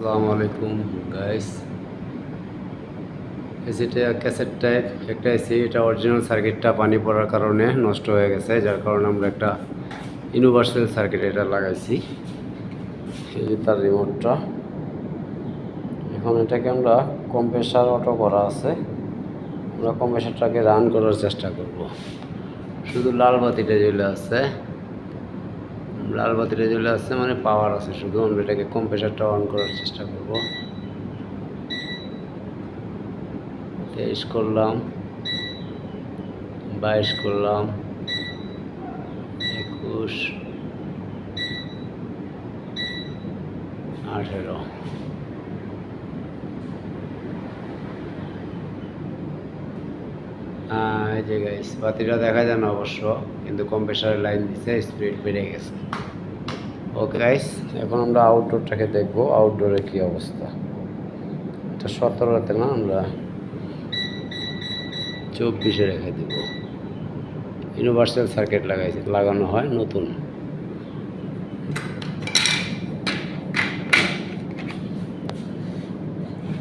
আসসালামু আলাইকুম গাইস। এসিটা ক্যাসেট টাইপ একটা এসি, এটা অরিজিনাল সার্কিটটা পানি পড়ার কারণে নষ্ট হয়ে গেছে, যার কারণে আমরা একটা ইউনিভার্সাল সার্কিট এটা লাগাইছি। এই যে তার রিমোটটা। এখন এটাকে আমরা কম্প্রেসার অটো করা আছে, আমরা কম্প্রেসারটাকে রান করার চেষ্টা করব। শুধু লাল বাতিটা জ্বলে আছে, লাল বাতিটা জ্বলে আছে মানে পাওয়ার আছে, শুধু আমরা এটাকে কম্প্রেসারটা অন করার চেষ্টা করব। 23 করলাম, 22 করলাম, 21, 18। এই যে গাইস, বাতিটা দেখা যায় না অবশ্য, কিন্তু কম্প্রেসারের লাইন দিচ্ছে, স্পিড বেড়ে গেছে। ওকে গাইস, এখন আমরা আউটডোরটাকে দেখবো, আউটডোরে কি অবস্থা। এটা 17-তে না, আমরা 24-এ রেখে দেব। ইউনিভার্সাল সার্কিট লাগানো হয় নতুন।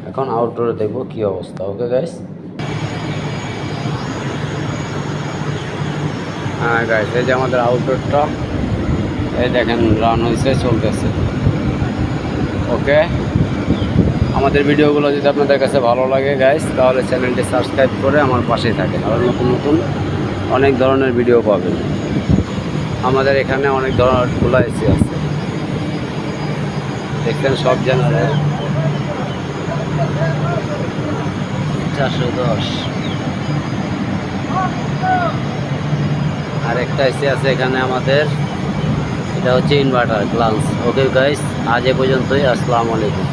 এখন আউটডোরে দেখবো কি অবস্থা। ওকে গাইস, হ্যাঁ গাইস, এই যে আমাদের আউটডোরটা, এই দেখেন রান হয়েছে, চলতেছে। ওকে, আমাদের ভিডিওগুলো যদি আপনাদের কাছে ভালো লাগে গাইস, তাহলে চ্যানেলটি সাবস্ক্রাইব করে আমার পাশেই থাকেন, আর নতুন নতুন অনেক ধরনের ভিডিও পাবেন। আমাদের এখানে অনেক ধরনের এসি আছে, দেখবেন সব চ্যানেলে 410। আর একটা এসি আছে এখানে আমাদের, এটা হচ্ছে ইনভার্টার গ্লান্স। ওকে গাইস, আজ এ পর্যন্তই। আসসালামু আলাইকুম।